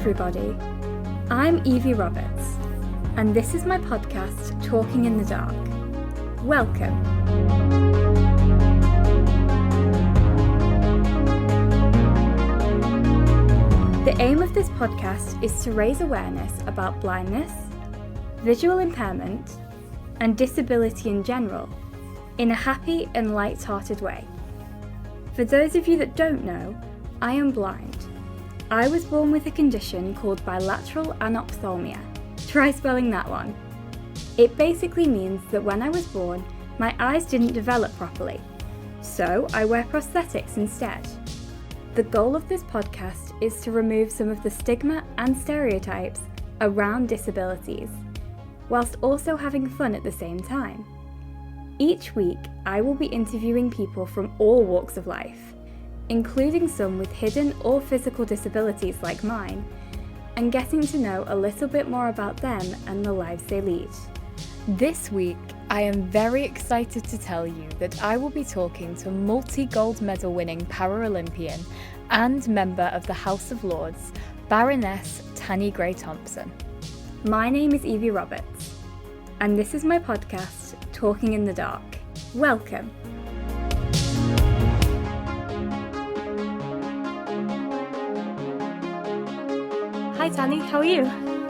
everybody. I'm Evie Roberts, and this is my podcast, Talking in the Dark. Welcome. The aim of this podcast is to raise awareness about blindness, visual impairment, and disability in general, in a happy and light-hearted way. For those of you that don't know, I am blind. I was born with a condition called bilateral anophthalmia. Try spelling that one. It basically means that when I was born, my eyes didn't develop properly, so I wear prosthetics instead. The goal of this podcast is to remove some of the stigma and stereotypes around disabilities, whilst also having fun at the same time. Each week, I will be interviewing people from all walks of life, including some with hidden or physical disabilities like mine, and getting to know a little bit more about them and the lives they lead. This week, I am very excited to tell you that I will be talking to multi-gold medal winning Paralympian and member of the House of Lords, Baroness Tanni Grey-Thompson. My name is Evie Roberts, and this is my podcast, Talking in the Dark. Welcome. Hi Tanni, how are you?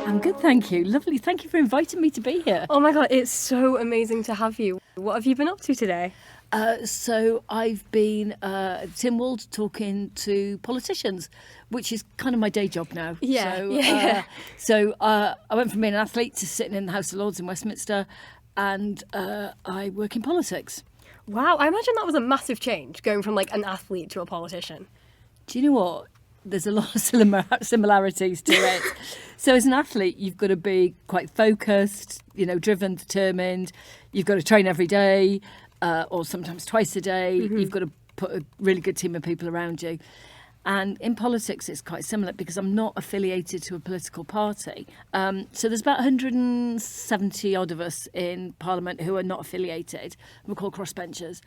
I'm good, thank you. Lovely. Thank you for inviting me to be here. Oh my god, it's so amazing to have you. What have you been up to today? So I've been at Tynwald talking to politicians, which is kind of my day job now. So I went from being an athlete to sitting in the House of Lords in Westminster, and I work in politics. Wow, I imagine that was a massive change, going from like an athlete to a politician. Do you know what? There's a lot of similarities to it. So as an athlete, you've got to be quite focused, driven, determined. You've got to train every day, or sometimes twice a day. Mm-hmm. You've got to put a really good team of people around you. And in politics, it's quite similar because I'm not affiliated to a political party. So there's about 170 odd of us in Parliament who are not affiliated. We're called crossbenchers.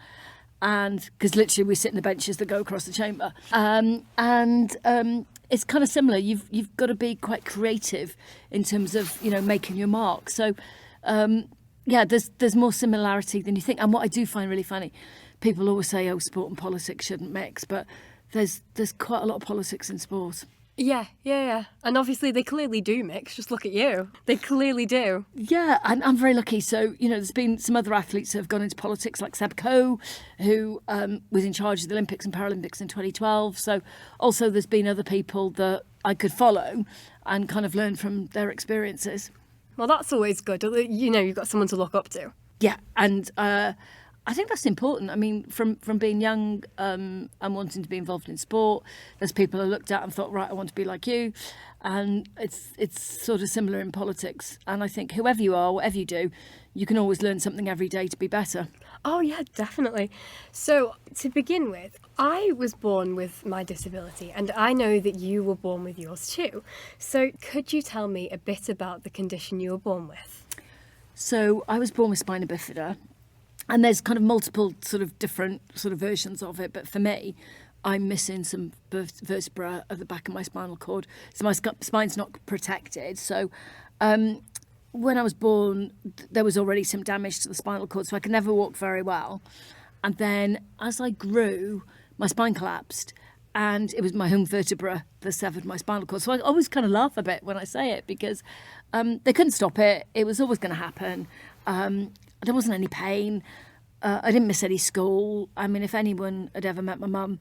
And because literally we sit in the benches that go across the chamber. It's kind of similar. You've got to be quite creative in terms of, making your mark. So, there's more similarity than you think. And what I do find really funny, people always say, oh, sport and politics shouldn't mix, but there's quite a lot of politics in sport. Yeah. And obviously they clearly do mix. Just look at you. They clearly do. Yeah, and I'm very lucky. So, there's been some other athletes who have gone into politics, like Seb Coe, who was in charge of the Olympics and Paralympics in 2012. So also there's been other people that I could follow and kind of learn from their experiences. Well, that's always good. You've got someone to look up to. Yeah, and I think that's important. I mean, from being young and wanting to be involved in sport, there's people I looked at and thought, right, I want to be like you. And it's sort of similar in politics. And I think whoever you are, whatever you do, you can always learn something every day to be better. Oh, yeah, definitely. So to begin with, I was born with my disability, and I know that you were born with yours too. So could you tell me a bit about the condition you were born with? So I was born with spina bifida. And there's kind of multiple sort of different sort of versions of it. But for me, I'm missing some vertebra at the back of my spinal cord. So my spine's not protected. So when I was born, there was already some damage to the spinal cord. So I could never walk very well. And then as I grew, my spine collapsed. And it was my home vertebra that severed my spinal cord. So I always kind of laugh a bit when I say it because they couldn't stop it. It was always going to happen. There wasn't any pain. I didn't miss any school. I mean, if anyone had ever met my mum,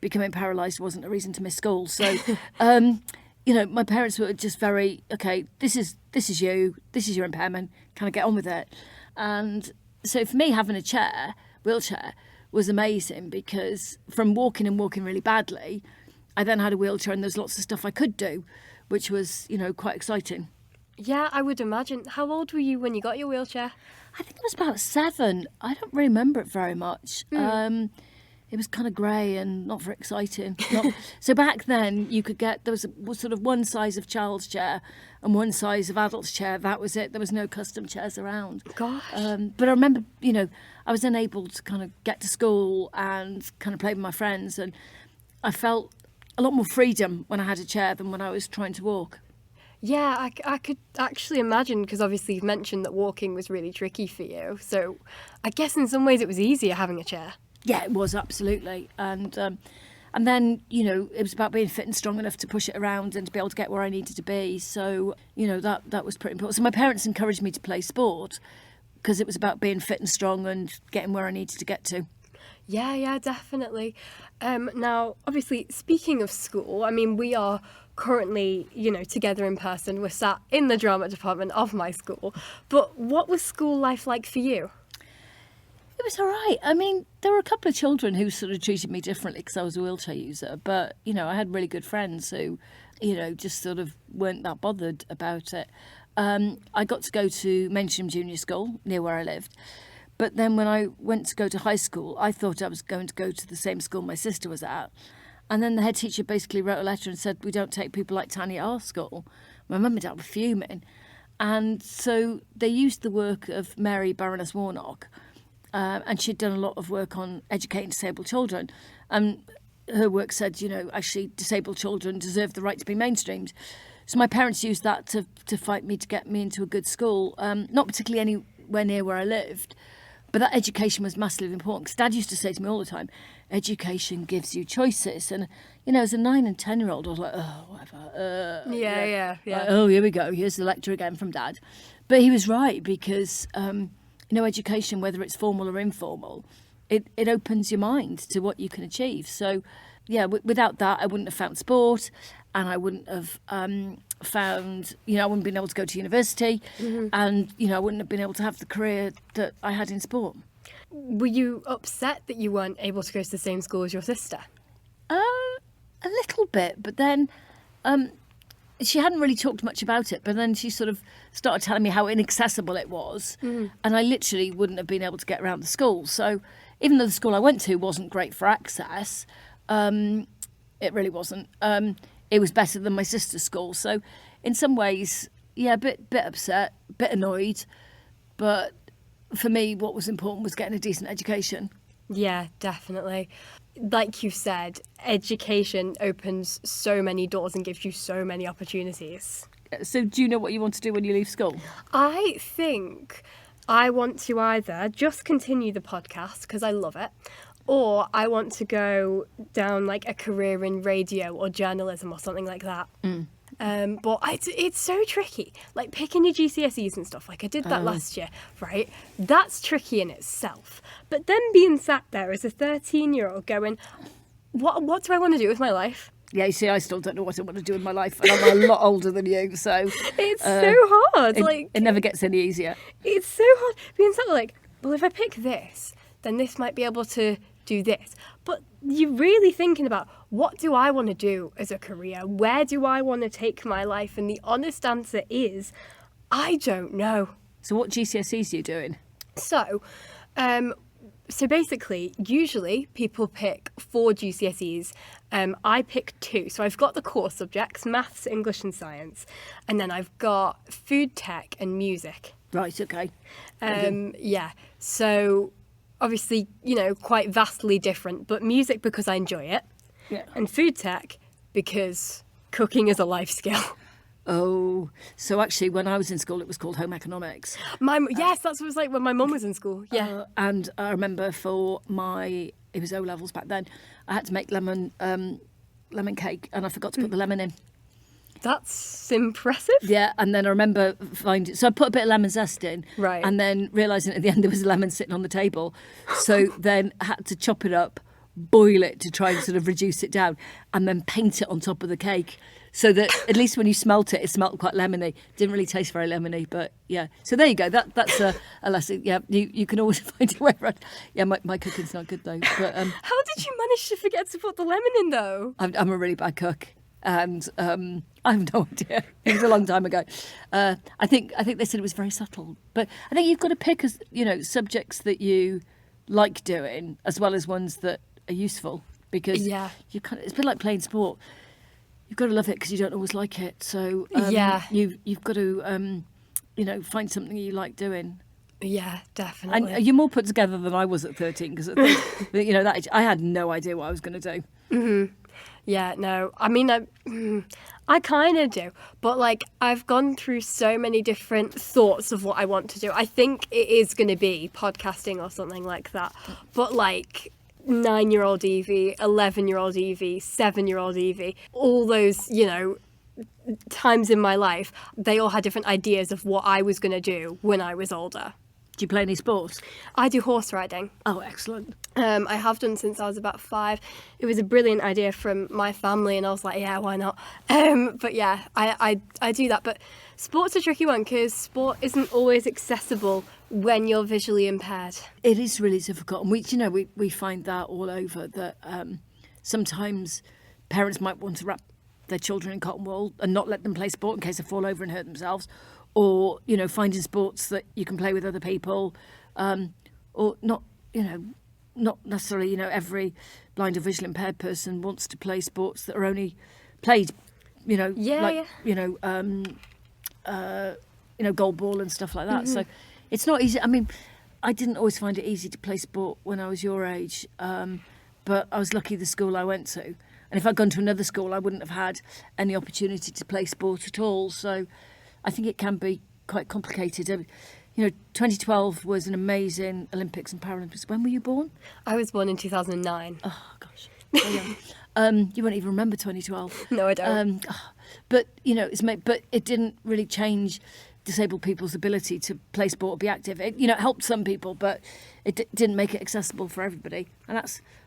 becoming paralysed wasn't a reason to miss school. So, my parents were just very, okay, this is you, this is your impairment, kind of get on with it. And so for me, having a wheelchair, was amazing because from walking really badly, I then had a wheelchair and there's lots of stuff I could do, which was, quite exciting. Yeah, I would imagine. How old were you when you got your wheelchair? I think I was about 7. I don't really remember it very much. It was kind of grey and not very exciting. So back then, you could get, there was sort of one size of child's chair and one size of adult's chair. That was it. There was no custom chairs around. Gosh. But I remember, I was then able to kind of get to school and kind of play with my friends. And I felt a lot more freedom when I had a chair than when I was trying to walk. Yeah, I could actually imagine, because obviously you've mentioned that walking was really tricky for you. So I guess in some ways it was easier having a chair. Yeah, it was, absolutely. And then, it was about being fit and strong enough to push it around and to be able to get where I needed to be. So, that was pretty important. So my parents encouraged me to play sport because it was about being fit and strong and getting where I needed to get to. Yeah, definitely. Now, obviously, speaking of school, I mean, we are currently, together in person. We're sat in the drama department of my school. But what was school life like for you? It was all right. I mean, there were a couple of children who sort of treated me differently because I was a wheelchair user. But, I had really good friends who, just sort of weren't that bothered about it. I got to go to mainstream junior school near where I lived. But then when I went to go to high school, I thought I was going to go to the same school my sister was at. And then the head teacher basically wrote a letter and said, we don't take people like Tanni at our school. My mum and dad were fuming. And so they used the work of Mary Baroness Warnock. And she'd done a lot of work on educating disabled children. And her work said, actually disabled children deserve the right to be mainstreamed. So my parents used that to fight me to get me into a good school, not particularly anywhere near where I lived. But that education was massively important, because Dad used to say to me all the time, education gives you choices. And, as a 9 and 10-year-old, I was like, oh, whatever. Yeah. Like, oh, here we go. Here's the lecture again from Dad. But he was right, because... education, whether it's formal or informal, it opens your mind to what you can achieve. So, yeah, without that, I wouldn't have found sport, and I wouldn't have found, I wouldn't have been able to go to university, and, I wouldn't have been able to have the career that I had in sport. Were you upset that you weren't able to go to the same school as your sister? A little bit, but then... she hadn't really talked much about it, but then she sort of started telling me how inaccessible it was. And I literally wouldn't have been able to get around the school. So even though the school I went to wasn't great for access, it really wasn't. It was better than my sister's school. So in some ways, yeah, a bit upset, a bit annoyed. But for me, what was important was getting a decent education. Yeah, definitely. Like you said, education opens so many doors and gives you so many opportunities. So do you know what you want to do when you leave school? I think I want to either just continue the podcast because I love it, or I want to go down like a career in radio or journalism or something like that. But it's so tricky, like picking your GCSEs and stuff. Like I did that last year, right? That's tricky in itself. But then being sat there as a 13-year-old going, what do I want to do with my life? Yeah, you see, I still don't know what I want to do in my life, and I'm a lot older than you, so... It's so hard. It never gets any easier. It's so hard being sat there like, well, if I pick this, then this might be able to do this. But you're really thinking about, what do I want to do as a career? Where do I want to take my life? And the honest answer is, I don't know. So what GCSEs are you doing? So basically, usually people pick 4 GCSEs. I pick 2. So I've got the core subjects, maths, English and science. And then I've got food tech and music. Right, okay. Yeah, so obviously, quite vastly different. But music because I enjoy it. Yeah. And food tech because cooking is a life skill. Oh, so actually when I was in school it was called home economics. Yes, that's what it was like when my mum was in school. Yeah. And I remember for it was O-levels back then, I had to make lemon cake and I forgot to put the lemon in. That's impressive. Yeah, and then I remember so I put a bit of lemon zest in. Right. And then realising at the end there was a lemon sitting on the table. So then I had to chop it up, boil it to try and sort of reduce it down, and then paint it on top of the cake. So that at least when you smelt it, it smelt quite lemony. Didn't really taste very lemony, but yeah. So there you go. That's a lesson. Yeah, you can always find a way around. Yeah, my cooking's not good though. But how did you manage to forget to put the lemon in though? I'm a really bad cook, and I have no idea. It was a long time ago. I think they said it was very subtle, but I think you've got to pick subjects that you like doing as well as ones that are useful, because it's a bit like playing sport. You've got to love it because you don't always like it. So you've got to find something you like doing. Yeah, definitely. And you're more put together than I was at 13, because at that age, I had no idea what I was going to do. Mm-hmm. Yeah, no. I mean, I kind of do. But, like, I've gone through so many different thoughts of what I want to do. I think it is going to be podcasting or something like that. But, like, 9-year-old Evie, 11-year-old Evie, 7-year-old Evie, all those, you know, times in my life, they all had different ideas of what I was going to do when I was older. Do you play any sports? I do horse riding. Oh, excellent. I have done since I was about 5. It was a brilliant idea from my family, and I was like, yeah, why not? But yeah, I do that. But sport's a tricky one because sport isn't always accessible when you're visually impaired. It is really difficult, and we find that all over, that sometimes parents might want to wrap their children in cotton wool and not let them play sport in case they fall over and hurt themselves, or, you know, finding sports that you can play with other people, or not, you know, not necessarily, you know, every blind or visually impaired person wants to play sports that are only played, you know, gold ball and stuff like that. Mm-hmm. So it's not easy. I mean, I didn't always find it easy to play sport when I was your age, but I was lucky the school I went to. And if I'd gone to another school, I wouldn't have had any opportunity to play sport at all. So I think it can be quite complicated. You know, 2012 was an amazing Olympics and Paralympics. When were you born? I was born in 2009. Oh, gosh. So young. You won't even remember 2012. No, I don't. But, you know, but it didn't really change disabled people's ability to play sport or be active. It, you know, it helped some people, but it didn't make it accessible for everybody. And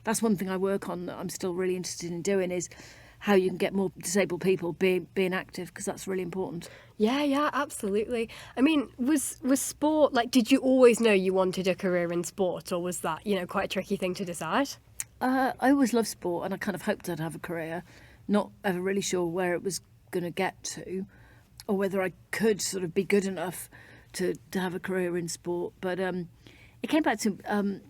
that's one thing I work on that I'm still really interested in doing, is how you can get more disabled people being active, because that's really important. Yeah, absolutely. I mean, was sport, like, did you always know you wanted a career in sport, or was that, you know, quite a tricky thing to decide? I always loved sport, and I kind of hoped I'd have a career, not ever really sure where it was going to get to, or whether I could sort of be good enough to have a career in sport. But it came back to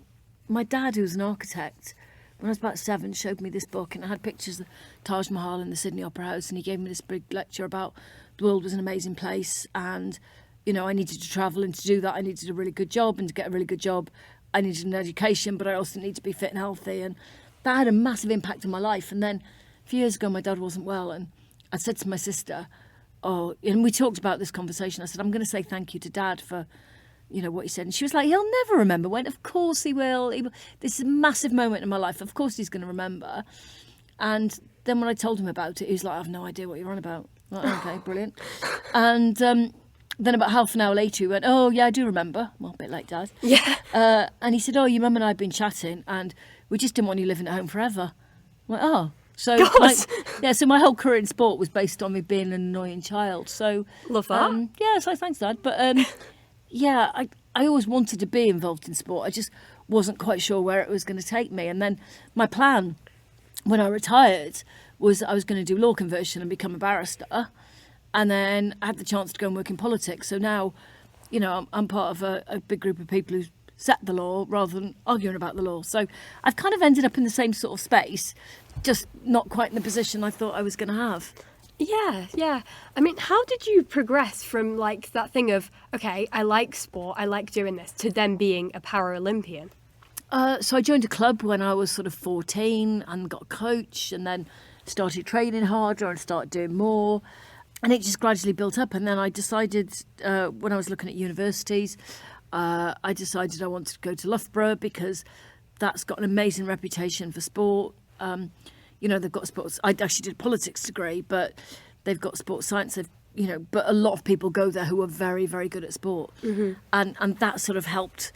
my dad, who was an architect, when I was about 7, showed me this book, and I had pictures of Taj Mahal and the Sydney Opera House, and he gave me this big lecture about the world was an amazing place, and, you know, I needed to travel, and to do that I needed a really good job, and to get a really good job I needed an education, but I also need to be fit and healthy, and that had a massive impact on my life. And then a few years ago my dad wasn't well, and I said to my sister, and we talked about this conversation, I said, I'm going to say thank you to Dad for, you know, what he said. And she was like, he'll never remember. When, of course he will. This is a massive moment in my life. Of course he's going to remember. And then when I told him about it, he was like, I have no idea what you're on about. Like, okay, brilliant. And then about half an hour later, he went, oh, yeah, I do remember. Well, a bit late, Dad. Yeah. And he said, oh, your mum and I have been chatting, and we just didn't want you living at home forever. I'm like, oh. So so my whole career in sport was based on me being an annoying child. So love that. So thanks, Dad. But I always wanted to be involved in sport. I just wasn't quite sure where it was going to take me. And then my plan when I retired was I was going to do law conversion and become a barrister. And then I had the chance to go and work in politics. So now, you know, I'm part of a big group of people who set the law rather than arguing about the law. So I've kind of ended up in the same sort of space, just not quite in the position I thought I was going to have. Yeah. I mean, how did you progress from, like, that thing of, okay, I like sport, I like doing this, to then being a Paralympian? So I joined a club when I was sort of 14 and got a coach, and then started training harder and started doing more. And it just gradually built up. And then I decided, when I was looking at universities, I decided I wanted to go to Loughborough because that's got an amazing reputation for sport. You know, they've got sports. I actually did a politics degree, but they've got sports science. You know, but a lot of people go there who are very, very good at sport. Mm-hmm. And that sort of helped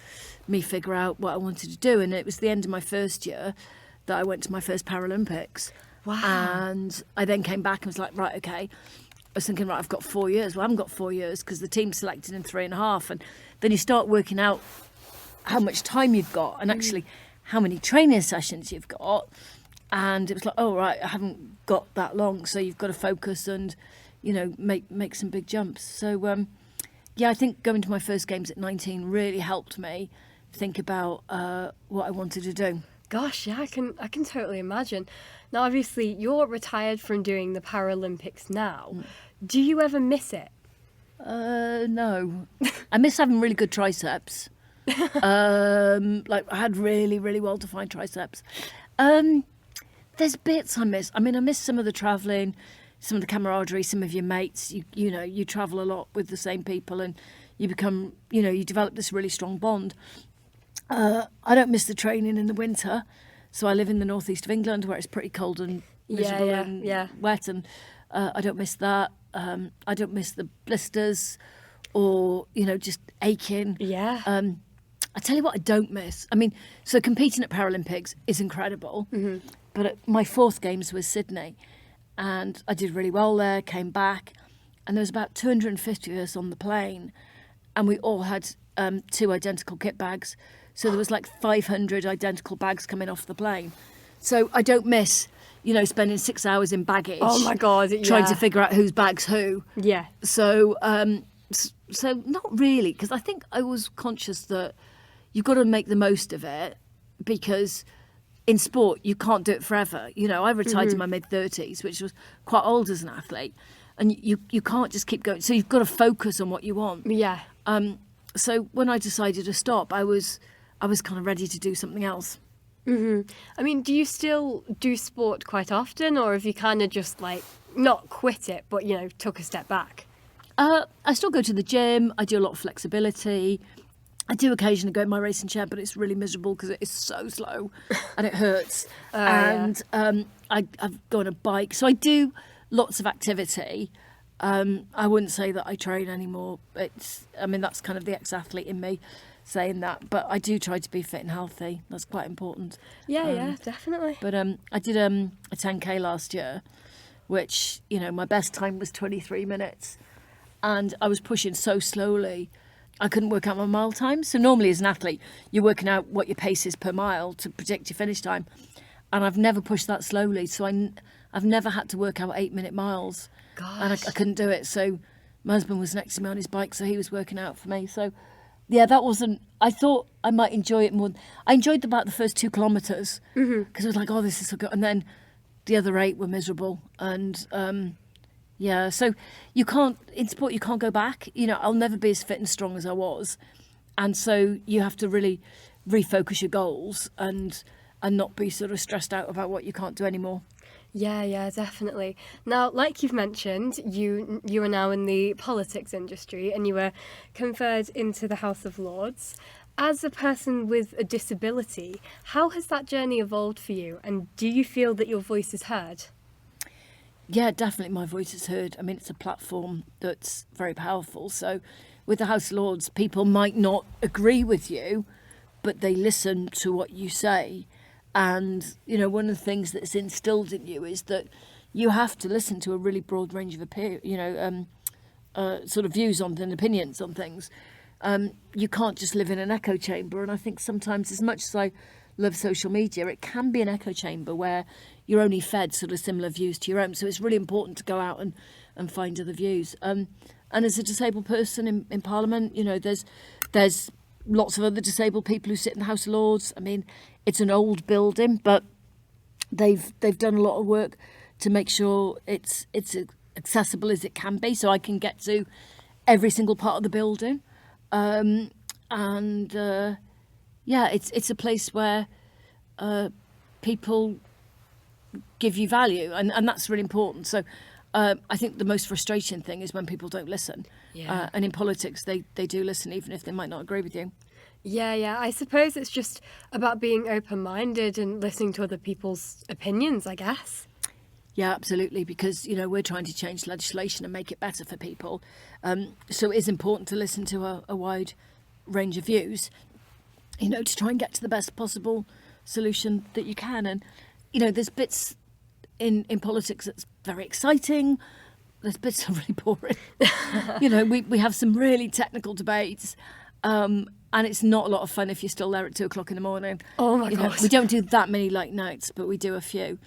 me figure out what I wanted to do. And it was the end of my first year that I went to my first Paralympics. Wow. And I then came back and was like, right, okay. I was thinking, right, I've got 4 years. Well, I haven't got 4 years because the team selected in 3.5. And then you start working out how much time you've got and actually how many training sessions you've got. And it was like, oh, right, I haven't got that long. So you've got to focus and, you know, make some big jumps. So, I think going to my first games at 19 really helped me think about what I wanted to do. Gosh, yeah, I can totally imagine. Now, obviously, you're retired from doing the Paralympics now. Do you ever miss it? No. I miss having really good triceps. Like, I had really, really well-defined triceps. There's bits I miss. I mean, I miss some of the travelling, some of the camaraderie, some of your mates. You know, you travel a lot with the same people and you become, you develop this really strong bond. I don't miss the training in the winter. So I live in the northeast of England where it's pretty cold and miserable and wet. And I don't miss that. I don't miss the blisters or, just aching. Yeah. I tell you what I don't miss. I mean, so competing at Paralympics is incredible. Mm-hmm. But my fourth games was Sydney. And I did really well there, came back. And there was about 250 of us on the plane. And we all had 2 identical kit bags. So there was like 500 identical bags coming off the plane. So I don't miss, spending 6 hours in baggage. Oh my God, trying to figure out whose bag's who. Yeah. So, so not really, because I think I was conscious that you've got to make the most of it because in sport, you can't do it forever. I retired in my mid-30s, which was quite old as an athlete. And you can't just keep going. So you've got to focus on what you want. Yeah. So when I decided to stop, I was kind of ready to do something else. Mm-hmm. I mean, do you still do sport quite often, or have you kind of just not quit it, but took a step back? I still go to the gym. I do a lot of flexibility. I do occasionally go in my racing chair, but it's really miserable because it is so slow and it hurts. I go on a bike, so I do lots of activity. I wouldn't say that I train anymore. That's kind of the ex-athlete in me saying that, but I do try to be fit and healthy. That's quite important. Yeah, definitely. But I did a 10k last year, which my best time was 23 minutes, and I was pushing so slowly I couldn't work out my mile time. So normally as an athlete you're working out what your pace is per mile to predict your finish time, and I've never pushed that slowly, so I've never had to work out 8-minute miles. Gosh. And I couldn't do it. So my husband was next to me on his bike, so he was working out for me. So yeah, that wasn't, I thought I might enjoy it more. I enjoyed about the first 2 kilometres because it was like, oh, this is so good. And then the other 8 were miserable. And so you can't, in sport, you can't go back. I'll never be as fit and strong as I was. And so you have to really refocus your goals and not be sort of stressed out about what you can't do anymore. Yeah, definitely. Now, like you've mentioned, you are now in the politics industry and you were conferred into the House of Lords. As a person with a disability, how has that journey evolved for you? And do you feel that your voice is heard? Yeah, definitely my voice is heard. I mean, it's a platform that's very powerful. So with the House of Lords, people might not agree with you, but they listen to what you say. And, one of the things that's instilled in you is that you have to listen to a really broad range of sort of views on and opinions on things. You can't just live in an echo chamber. And I think sometimes, as much as I love social media, it can be an echo chamber where you're only fed sort of similar views to your own. So it's really important to go out and find other views. And as a disabled person in Parliament, there's lots of other disabled people who sit in the House of Lords. I mean, it's an old building, but they've done a lot of work to make sure it's accessible as it can be, so I can get to every single part of the building. It's a place where people give you value, and that's really important. So I think the most frustrating thing is when people don't listen. Yeah. And in politics, they do listen, even if they might not agree with you. Yeah. I suppose it's just about being open-minded and listening to other people's opinions, I guess. Yeah, absolutely, because, we're trying to change legislation and make it better for people. So it is important to listen to a wide range of views, to try and get to the best possible solution that you can. And, there's bits in politics that's very exciting. There's bits that are really boring. We have some really technical debates. And it's not a lot of fun if you're still there at 2:00 in the morning. Oh my gosh. We don't do that many late nights, but we do a few.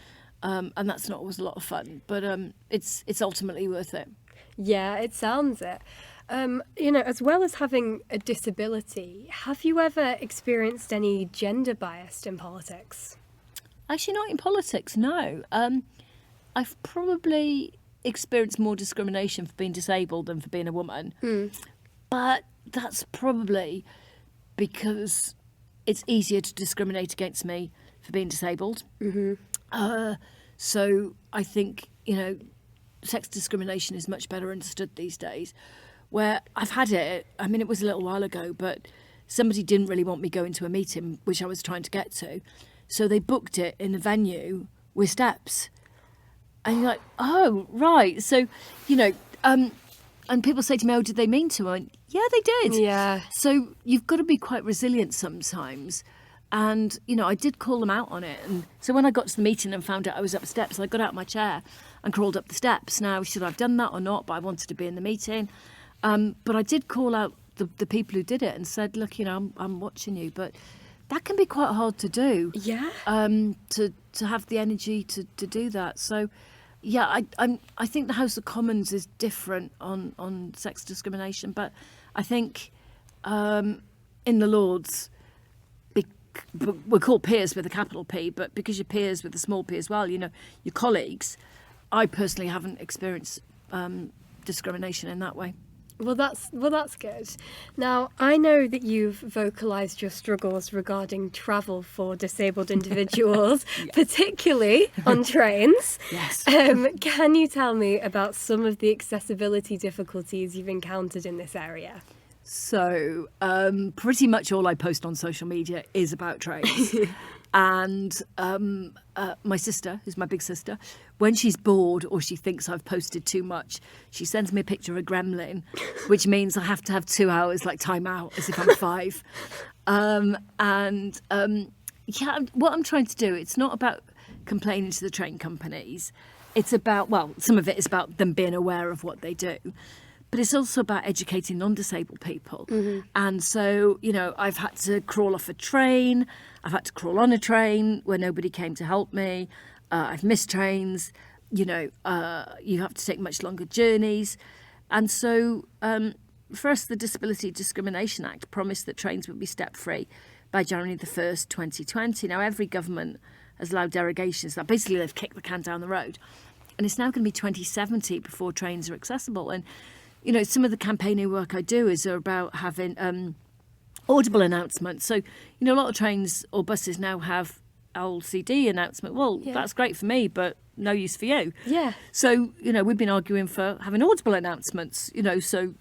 And that's not always a lot of fun, but it's ultimately worth it. Yeah, it sounds it. As well as having a disability, have you ever experienced any gender bias in politics? Actually, not in politics, no. I've probably experienced more discrimination for being disabled than for being a woman. But that's probably because it's easier to discriminate against me for being disabled. So I think, sex discrimination is much better understood these days. Where I've had it, I mean, it was a little while ago, but somebody didn't really want me going to a meeting, which I was trying to get to. So they booked it in a venue with steps. And you're like, oh, right. So, and people say to me, oh, did they mean to? I went, yeah, they did. Yeah. So you've got to be quite resilient sometimes. And, I did call them out on it. And so when I got to the meeting and found out I was up steps, I got out of my chair and crawled up the steps. Now, should I have done that or not? But I wanted to be in the meeting. But I did call out the people who did it and said, look, I'm watching you. But that can be quite hard to do. Yeah. To have the energy to do that. So, yeah, I think the House of Commons is different on sex discrimination. But I think in the Lords, we're called peers with a capital P, but because you're peers with a small p as well, your colleagues, I personally haven't experienced discrimination in that way. Well, that's good. Now, I know that you've vocalised your struggles regarding travel for disabled individuals, particularly on trains. Yes. Can you tell me about some of the accessibility difficulties you've encountered in this area? So, pretty much all I post on social media is about trains. And my sister, who's my big sister, when she's bored or she thinks I've posted too much, she sends me a picture of a gremlin, which means I have to have 2 hours time out as if I'm 5. What I'm trying to do, it's not about complaining to the train companies. It's about, some of it is about them being aware of what they do. But it's also about educating non-disabled people. Mm-hmm. And so, I've had to crawl off a train. I've had to crawl on a train where nobody came to help me. I've missed trains. You have to take much longer journeys. And so, for us, the Disability Discrimination Act promised that trains would be step-free by January the 1st, 2020. Now, every government has allowed derogations. That basically, they've kicked the can down the road. And it's now going to be 2070 before trains are accessible. And some of the campaigning work I do is about having audible announcements. So, a lot of trains or buses now have LCD announcement. Well, that's great for me, but no use for you. Yeah. So, we've been arguing for having audible announcements, so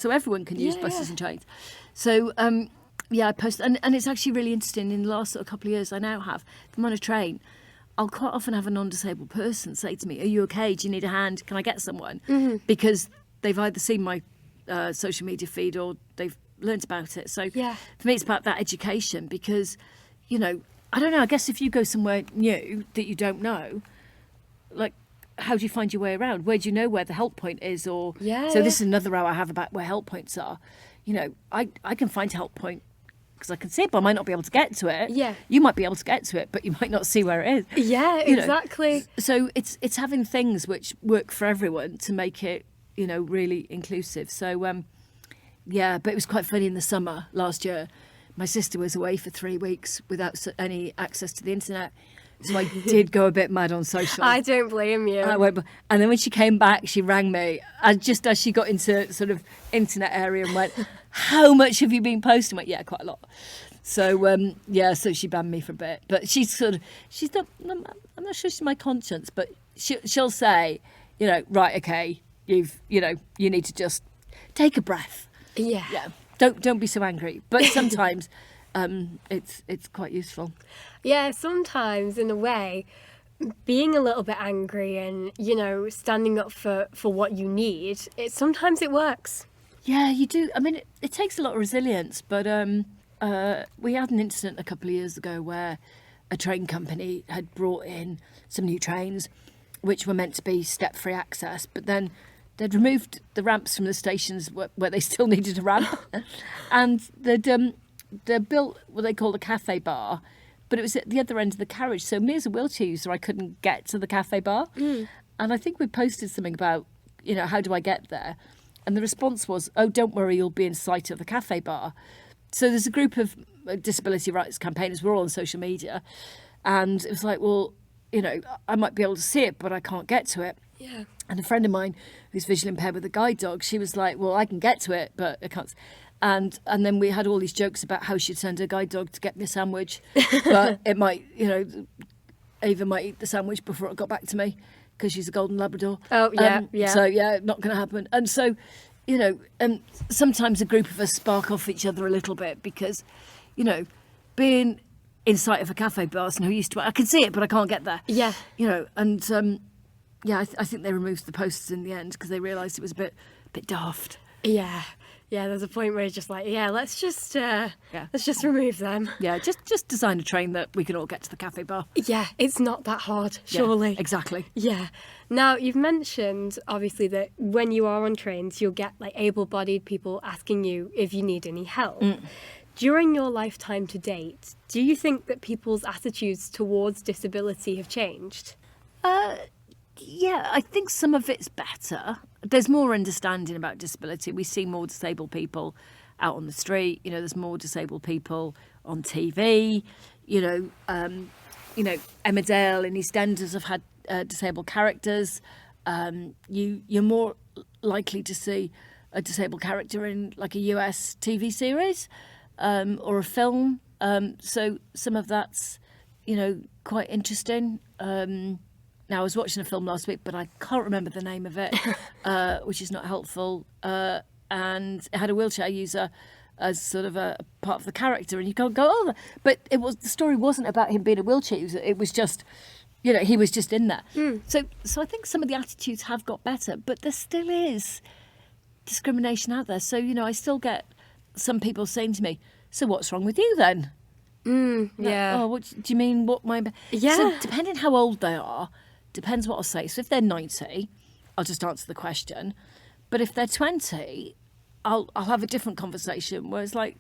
everyone can use buses and trains. So, I post, and it's actually really interesting. In the last couple of years, I now have, if I'm on a train, I'll quite often have a non-disabled person say to me, are you okay? Do you need a hand? Can I get someone? Mm-hmm. Because they've either seen my social media feed or they've learnt about it. So for me, it's about that education because, I don't know, I guess if you go somewhere new that you don't know, how do you find your way around? Where do you know where the help point is? Or So this is another row I have about where help points are. I can find help point because I can see it, but I might not be able to get to it. Yeah. You might be able to get to it, but you might not see where it is. Yeah, exactly. So it's having things which work for everyone to make it, really inclusive. So, but it was quite funny in the summer last year. My sister was away for 3 weeks without any access to the internet. So I did go a bit mad on social. I don't blame you. And then when she came back, she rang me. And just as she got into sort of internet area and went, how much have you been posting? I went, yeah, quite a lot. So, so she banned me for a bit. But she's not, I'm not sure she's my conscience, but she'll say, right, okay, you need to just take a breath. Yeah. Yeah. Don't be so angry. But sometimes it's quite useful. Yeah, sometimes in a way, being a little bit angry and, standing up for what you need, sometimes it works. Yeah, you do. I mean, it takes a lot of resilience, but we had an incident a couple of years ago where a train company had brought in some new trains which were meant to be step-free access, but then they'd removed the ramps from the stations where they still needed a ramp. And they'd built what they called a cafe bar, but it was at the other end of the carriage. So me as a wheelchair user, I couldn't get to the cafe bar. Mm. And I think we posted something about, how do I get there? And the response was, oh, don't worry, you'll be in sight of the cafe bar. So there's a group of disability rights campaigners, we're all on social media. And it was like, well, I might be able to see it, but I can't get to it. Yeah. And a friend of mine who's visually impaired with a guide dog, she was like, well, I can get to it, but I can't. And then we had all these jokes about how she'd send her guide dog to get me a sandwich, but it might, Ava might eat the sandwich before it got back to me because she's a golden Labrador. Oh, yeah, yeah. So, not going to happen. And so, sometimes a group of us spark off each other a little bit because, being in sight of a cafe bar, and who used to, I can see it, but I can't get there. Yeah. And, I think they removed the posters in the end because they realised it was a bit daft. Yeah. Yeah, there's a point where it's just like, let's just remove them. Yeah, just design a train that we can all get to the cafe bar. Yeah, it's not that hard, surely. Yeah, exactly. Yeah. Now, you've mentioned, obviously, that when you are on trains, you'll get, like, able-bodied people asking you if you need any help. During your lifetime to date, do you think that people's attitudes towards disability have changed? Yeah, I think some of it's better. There's more understanding about disability. We see more disabled people out on the street. There's more disabled people on TV. Emmerdale and EastEnders have had disabled characters. You're more likely to see a disabled character in like a US TV series or a film. So some of that's, quite interesting. Now, I was watching a film last week, but I can't remember the name of it, which is not helpful. And it had a wheelchair user as sort of a part of the character, and you can't go, oh, but the story wasn't about him being a wheelchair user. It was just, he was just in there. So I think some of the attitudes have got better, but there still is discrimination out there. So, I still get some people saying to me, so what's wrong with you then? Yeah. Oh, what do you mean? What my? Yeah. So depending how old they are, depends what I'll say. So if they're 90, I'll just answer the question. But if they're 20, I'll have a different conversation where it's like,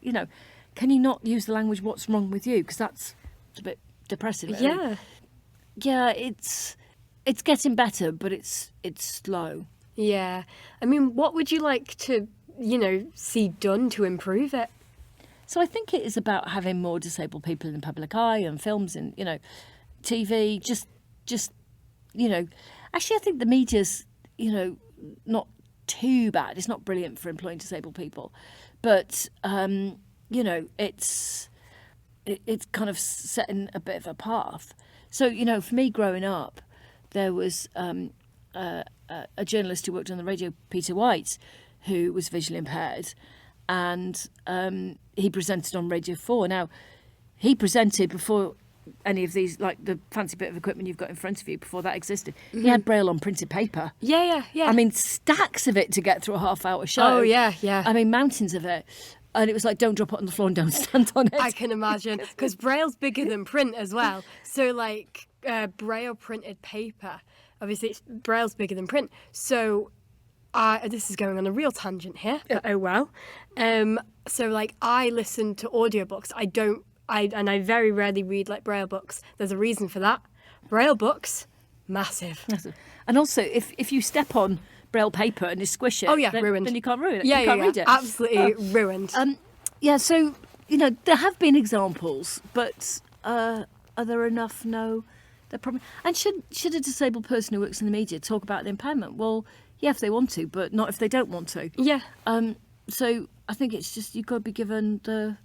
can you not use the language "what's wrong with you"? Because that's a bit depressing. Really. Yeah. Yeah, it's getting better, but it's slow. Yeah. I mean, what would you like to, see done to improve it? So I think it is about having more disabled people in the public eye and films and, TV, just actually I think the media's, not too bad. It's not brilliant for employing disabled people, but, it's kind of setting a bit of a path. So, for me growing up, there was a journalist who worked on the radio, Peter White, who was visually impaired, and he presented on Radio 4. Now, he presented before any of these, like the fancy bit of equipment you've got in front of you, before that existed. He had Braille on printed paper. Yeah. I mean, stacks of it to get through a half-hour show. Oh, yeah. I mean, mountains of it. And it was like, don't drop it on the floor and don't stand on it. I can imagine, because Braille's bigger than print as well. So, like, Braille printed paper, obviously, Braille's bigger than print. So, this is going on a real tangent here, but oh well. So, like, I listen to audiobooks. I very rarely read, like, Braille books. There's a reason for that. Braille books, massive. And also, if you step on Braille paper and you squish it, ruined. Then you can't ruin it. Yeah, you can't read it. Absolutely ruined. So, there have been examples, but are there enough? No. They're probably. And should a disabled person who works in the media talk about the impairment? Well, yeah, if they want to, but not if they don't want to. Yeah. So I think it's just you've got to be given the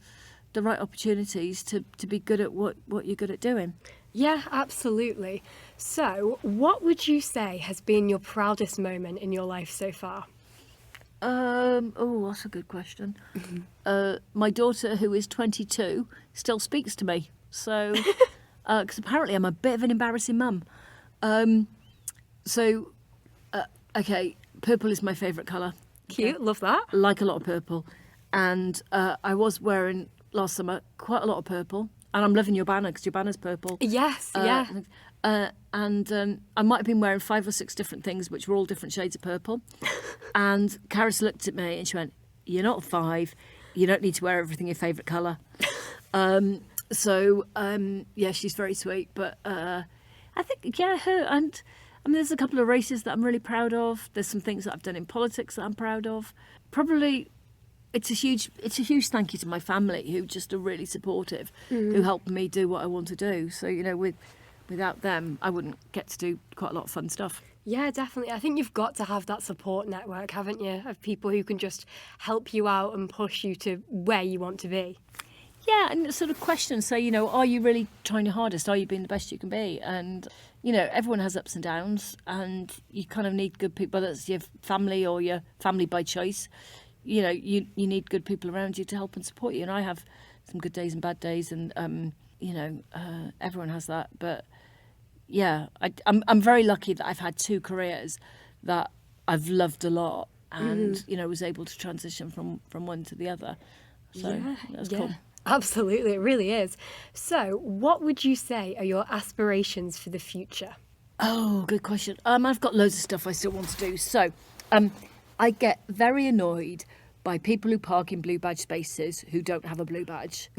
right opportunities to be good at what you're good at doing. Yeah, absolutely. So, what would you say has been your proudest moment in your life so far? That's a good question. My daughter, who is 22, still speaks to me. So, because apparently I'm a bit of an embarrassing mum. Okay, purple is my favourite colour. Cute, love that. Like a lot of purple. And I was wearing, last summer, quite a lot of purple. And I'm loving your banner, because your banner's purple. Yes, yeah. And I might have been wearing 5 or 6 different things, which were all different shades of purple. And Karis looked at me and she went, "You're not 5. You don't need to wear everything your favourite colour." She's very sweet. But I think, her. And I mean, there's a couple of races that I'm really proud of. There's some things that I've done in politics that I'm proud of. Probably it's a huge thank you to my family, who just are really supportive, who help me do what I want to do. So, without them, I wouldn't get to do quite a lot of fun stuff. Yeah, definitely. I think you've got to have that support network, haven't you, of people who can just help you out and push you to where you want to be. Yeah, and sort of question, say, you know, are you really trying your hardest? Are you being the best you can be? And, you know, everyone has ups and downs, and you kind of need good people, whether it's your family or your family by choice. You know, you need good people around you to help and support you. And I have some good days and bad days, and, you know, everyone has that. But, yeah, I'm very lucky that I've had 2 careers that I've loved a lot and, you know, was able to transition from one to the other. So that's cool. Absolutely, it really is. So, what would you say are your aspirations for the future? Oh, good question. I've got loads of stuff I still want to do. So, I get very annoyed by people who park in blue badge spaces who don't have a blue badge.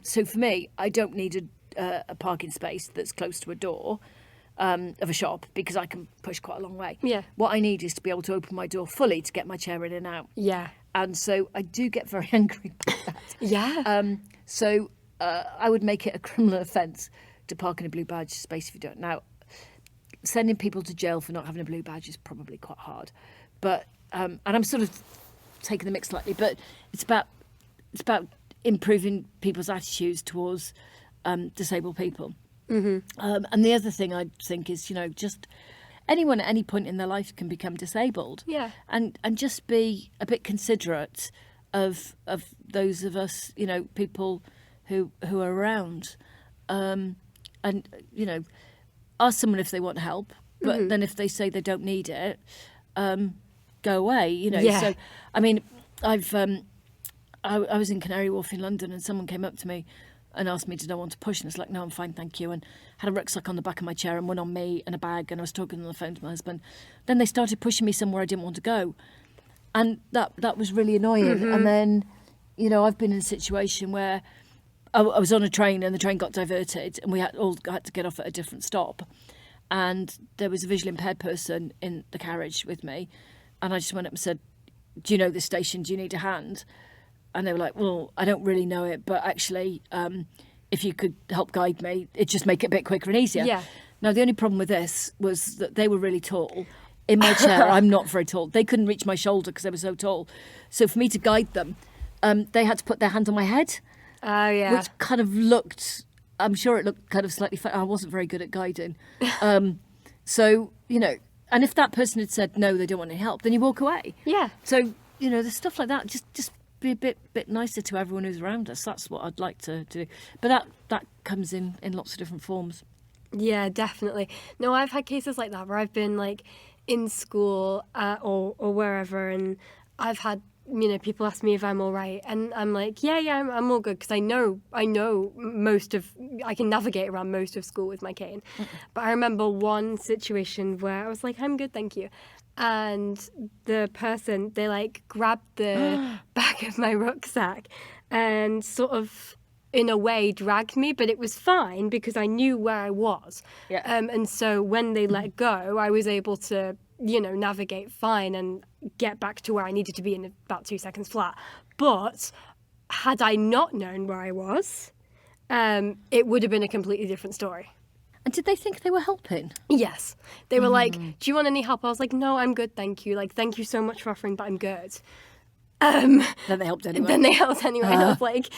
So for me, I don't need a parking space that's close to a door of a shop because I can push quite a long way. Yeah. What I need is to be able to open my door fully to get my chair in and out. Yeah. And so I do get very angry about that. Yeah. So I would make it a criminal offence to park in a blue badge space if you don't. Now, sending people to jail for not having a blue badge is probably quite hard. But and I'm sort of taking the mix slightly, but it's about improving people's attitudes towards disabled people. And the other thing I think is, you know, just anyone at any point in their life can become disabled. Yeah. And just be a bit considerate of those of us, you know, people who are around, and you know, ask someone if they want help, but then if they say they don't need it, go away. You know. Yeah. So I mean, I was in Canary Wharf in London, and someone came up to me and asked me, did I want to push? And it's like, no, I'm fine, thank you. And had a rucksack on the back of my chair and one on me and a bag, and I was talking on the phone to my husband. Then they started pushing me somewhere I didn't want to go. And that was really annoying. And then, you know, I've been in a situation where I was on a train and the train got diverted and we all had to get off at a different stop. And there was a visually impaired person in the carriage with me. And I just went up and said, do you know this station? Do you need a hand? And they were like, well, I don't really know it, but actually, if you could help guide me, it'd just make it a bit quicker and easier. Yeah. Now, the only problem with this was that they were really tall. In my chair, I'm not very tall. They couldn't reach my shoulder because they were so tall. So for me to guide them, they had to put their hand on my head. Oh, yeah. Which kind of looked, I'm sure it looked kind of slightly, I wasn't very good at guiding. So, you know, and if that person had said, no, they don't want any help, then you walk away. Yeah. So, you know, there's stuff like that. Just be a bit nicer to everyone who's around us. That's what I'd like to do. But that comes in lots of different forms. Yeah, definitely. No, I've had cases like that where I've been like in school or wherever, and I've had, you know, people ask me if I'm all right, and I'm like, yeah, I'm all good, because I know I can navigate around most of school with my cane. But I remember one situation where I was like, I'm good, thank you. And the person, they like grabbed the back of my rucksack and sort of, in a way, dragged me, but it was fine because I knew where I was. Yeah. And so when they let go, I was able to, you know, navigate fine and get back to where I needed to be in about 2 seconds flat. But had I not known where I was, it would have been a completely different story. And did they think they were helping? Yes. They were like, do you want any help? I was like, no, I'm good, thank you. Like, thank you so much for offering, but I'm good. Then they helped anyway. And I was like,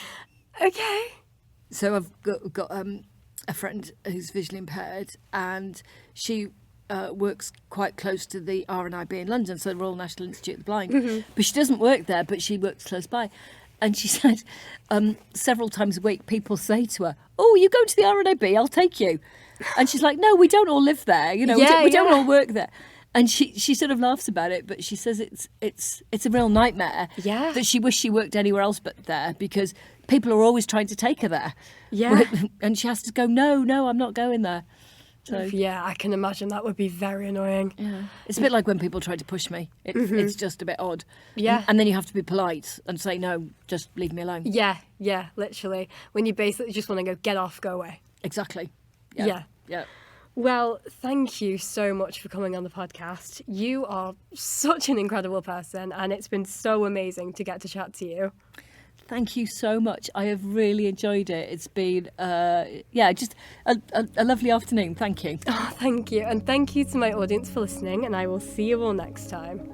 okay. So I've got a friend who's visually impaired, and she works quite close to the RNIB in London, so the Royal National Institute of the Blind. But she doesn't work there, but she works close by. And she said several times a week people say to her, oh, you go to the RNIB, I'll take you. And she's like, no, we don't all live there, you know, we don't all work there. And she sort of laughs about it, but she says it's a real nightmare. Yeah. That she wished she worked anywhere else but there, because people are always trying to take her there. Yeah. And she has to go, no, I'm not going there. So yeah, I can imagine that would be very annoying. yeah, it's a bit like when people try to push me. It's just a bit odd. Yeah. And then you have to be polite and say, no, just leave me alone. Yeah, literally. When you basically just want to go, get off, go away. Exactly. Yeah. Yeah. Well, thank you so much for coming on the podcast. You are such an incredible person, and it's been so amazing to get to chat to you. Thank you so much. I have really enjoyed it. It's been, just a lovely afternoon. Thank you. Oh, thank you. And thank you to my audience for listening, and I will see you all next time.